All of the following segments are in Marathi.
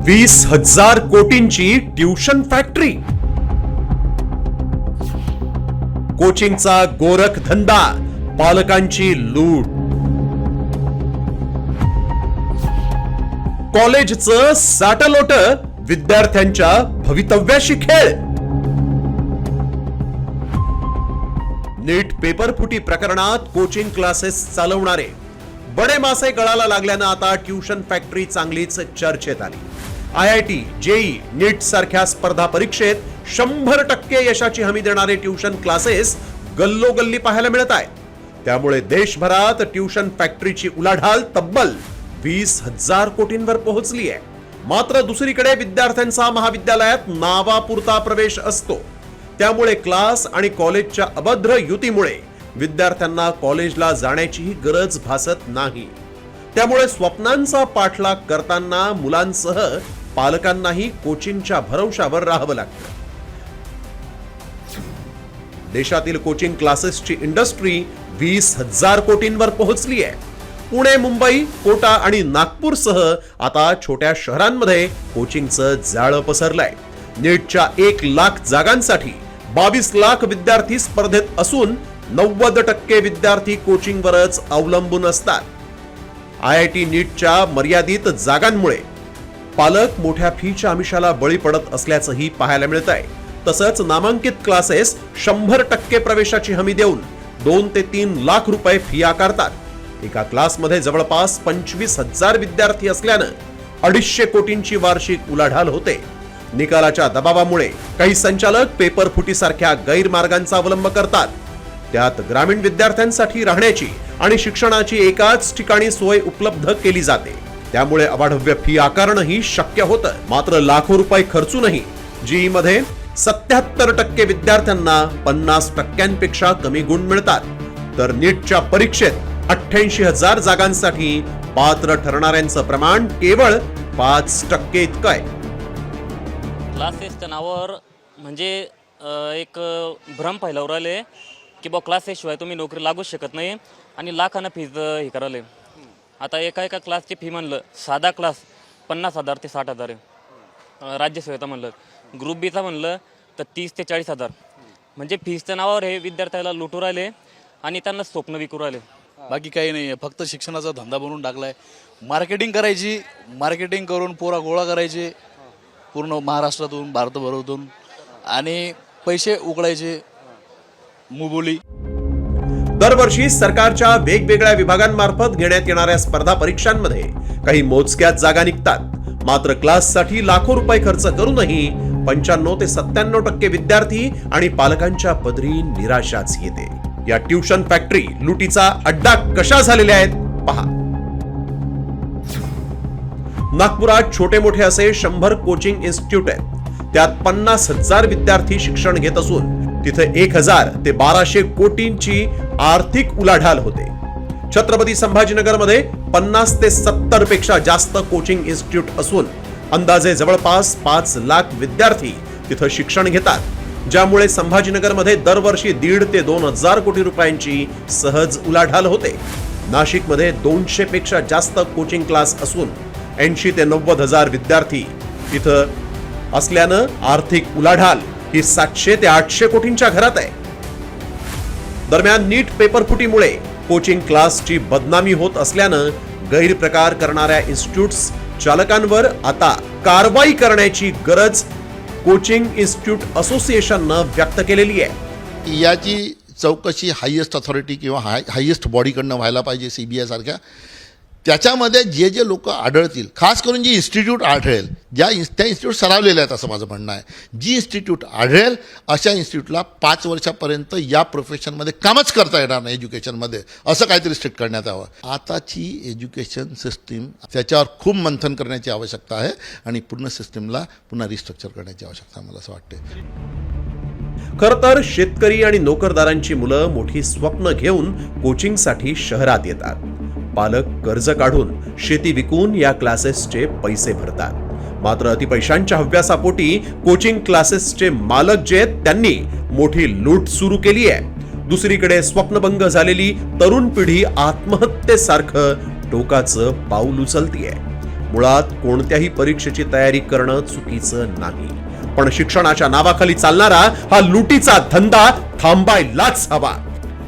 20,000 कोटींची ट्युशन फॅक्टरी, कोचिंगचा गोरख धंदा, पालकांची लूट, कॉलेजचं साटलोट, विद्यार्थ्यांच्या भवितव्याशी खेळ. नीट पेपर फुटी प्रकरणात कोचिंग क्लासेस चालवणारे बडे मासे गळाला लागल्यानं आता ट्युशन फॅक्टरी चांगलीच चर्चेत आली. IIT, JEE, नीट सारख्या स्पर्धा परीक्षेत 100% यशाची हमी देणारे ट्युशन क्लासेस गल्लोगल्ली पाहायला मिळत आहेत. त्यामुळे देशभरात ट्युशन फॅक्टरीची उलाढाल तब्बल 20,000 कोटींवर पोहोचली आहे. मात्र दुसरीकडे विद्यार्थ्यांचा महाविद्यालयात नावापुरता प्रवेश असतो. त्यामुळे क्लास आणि कॉलेजच्या अभद्र युतीमुळे विद्यार्थ्यांना कॉलेजला जाण्याचीही गरज भासत नाही. त्यामुळे स्वप्नांचा पाठलाग करताना मुलांसह पालकांनाही कोचिंगच्या भरवशावर राहावं लागतं. देशातील कोचिंग क्लासेसची इंडस्ट्री 20,000 कोटींवर पोहोचली आहे. पुणे, मुंबई, कोटा आणि नागपूरसह आता छोट्या शहरांमध्ये कोचिंगचं जाळं पसरलंय. नीटच्या 1 लाख जागांसाठी 22 लाख विद्यार्थी स्पर्धेत असून 90% विद्यार्थी कोचिंगवरच अवलंबून असतात. IIT नीटच्या मर्यादित जागांमुळे पालक मोठ्या फीच्या आमिषाला बळी पडत असल्याचंही पाहायला मिळत आहे. तसंच नामांकित क्लासेस 100% प्रवेशाची हमी देऊन 2 ते 3 लाख रुपये फी आकारतात. एका क्लासमध्ये जवळपास 25,000 विद्यार्थी असल्यानं 250 कोटींची वार्षिक उलाढाल होते. निकालाच्या दबावामुळे काही संचालक पेपर फुटीसारख्या गैरमार्गांचा अवलंब करतात. त्यात ग्रामीण विद्यार्थ्यांसाठी राहण्याची आणि शिक्षणाची एकाच ठिकाणी सोय उपलब्ध केली जाते. त्यामुळे अवाढव्य फी आकारणंही शक्य होतं. मात्र लाखो रुपये खर्चूनही JEE मध्ये 77% विद्यार्थ्यांना 50% कमी गुण मिळतात. तर नीटच्या परीक्षेत 88,000 जागांसाठी पात्र ठरणाऱ्यांचं प्रमाण केवळ 5% इतकं आहे. क्लासेसच्या नावावर म्हणजे एक भ्रम फैलावर राहिले की बा क्लासेसशिवाय तुम्ही नोकरी लागूच शकत नाही आणि लाखांना फीज हे करायला. आता एका क्लासची फी म्हणलं साधा क्लास 50,000 ते 60,000 आहे. राज्यसेवेचा म्हणलं, ग्रुप बीचा म्हणलं तर 30 ते 40,000. म्हणजे फीजच्या नावावर हे विद्यार्थ्याला लुटू राहिले आणि त्यांना स्वप्न विकू राहिले. बाकी काही नाही आहे. फक्त शिक्षणाचा धंदा बनवून टाकलाय. मार्केटिंग करायची, मार्केटिंग करून पोरा गोळा करायचे पूर्ण महाराष्ट्रातून, भारतभरातून आणि पैसे उकळायचे मुबोली. दरवर्षी सरकारच्या वेगवेगळ्या विभागांमार्फत घेण्यात येणाऱ्या स्पर्धा परीक्षांमध्ये काही मोजक्याच जागा निघतात. मात्र क्लाससाठी लाखो रुपये खर्च करूनही 95 ते 97% विद्यार्थी आणि पालकांच्या पदरी निराशाच येते. या ट्युशन फॅक्टरी लुटीचा अड्डा कशा झालेल्या आहेत पहा. नागपुरात छोटे मोठे असे 100 कोचिंग इन्स्टिट्यूट आहेत. त्यात 50,000 विद्यार्थी शिक्षण घेत असून तिथे 1,000 ते 1,200 कोटींची आर्थिक उलाढाल होते. छत्रपती संभाजीनगरमध्ये 50 ते 70 पेक्षा जास्त कोचिंग इन्स्टिट्यूट असून अंदाजे जवळपास 5 लाख विद्यार्थी तिथं शिक्षण घेतात. ज्यामुळे संभाजीनगरमध्ये दरवर्षी 1,500 ते 2,000 कोटी रुपयांची सहज उलाढाल होते. नाशिकमध्ये 200 पेक्षा जास्त कोचिंग क्लास असून 80 ते 90,000 विद्यार्थी तिथं असल्यानं आर्थिक उलाढाल ही 700 ते 800 कोटींच्या घरात आहे. दरम्यान नीट पेपर फुटीमुळे कोचिंग क्लासची बदनामी होत असल्यानं गैरप्रकार करणाऱ्या इन्स्टिट्यूट्स चालकांवर आता कारवाई करण्याची गरज कोचिंग इन्स्टिट्यूट असोसिएशननं व्यक्त केलेली आहे. याची चौकशी हायेस्ट अथॉरिटी किंवा हायेस्ट बॉडीकडनं व्हायला पाहिजे, CBI सारख्या. त्याच्यामध्ये जे लोक आढळतील, खास करून जी इन्स्टिट्यूट आढळेल, त्या इन्स्टिट्यूट सरावलेल्या आहेत असं माझं म्हणणं आहे. जी इन्स्टिट्यूट आढळेल अशा इन्स्टिट्यूटला 5 वर्षापर्यंत या प्रोफेशनमध्ये कामच करता येणार नाही. एज्युकेशनमध्ये असं काहीतरी स्ट्रिक्ट करण्यात यावं. आताची एज्युकेशन सिस्टीम त्याच्यावर खूप मंथन करण्याची आवश्यकता आहे आणि पूर्ण सिस्टीमला पुन्हा रिस्ट्रक्चर करण्याची आवश्यकता मला असं वाटते. खरं तर शेतकरी आणि नोकरदारांची मुलं मोठी स्वप्न घेऊन कोचिंगसाठी शहरात येतात. पालक कर्ज काढून, शेती विकून या क्लासेसचे पैसे भरतात. मात्र अतिपैशांच्या हव्यासापोटी कोचिंग क्लासेसचे मालक जे आहेत त्यांनी मोठी लूट सुरू केली आहे. दुसरीकडे स्वप्नभंग झालेली तरुण पिढी आत्महत्येसारखं टोकाचं पाऊल उचलतीये. मुळात कोणत्याही परीक्षेची तयारी करणं चुकीचं नाही, पण शिक्षणाच्या नावाखाली चालणारा हा लुटीचा धंदा थांबायलाच हवा.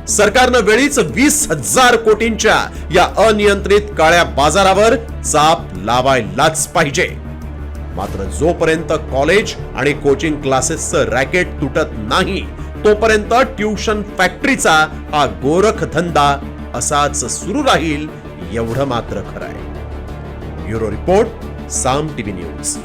सरकारनं वेळीच 20,000 कोटींच्या या अनियंत्रित काळ्या बाजारावर चाप लावायलाच पाहिजे. मात्र जोपर्यंत कॉलेज आणि कोचिंग क्लासेसचं रॅकेट तुटत नाही तोपर्यंत ट्युशन फॅक्टरीचा हा गोरखधंदा असाच सुरू राहील, एवढं मात्र खरं आहे. ब्युरो रिपोर्ट, साम टीव्ही न्यूज.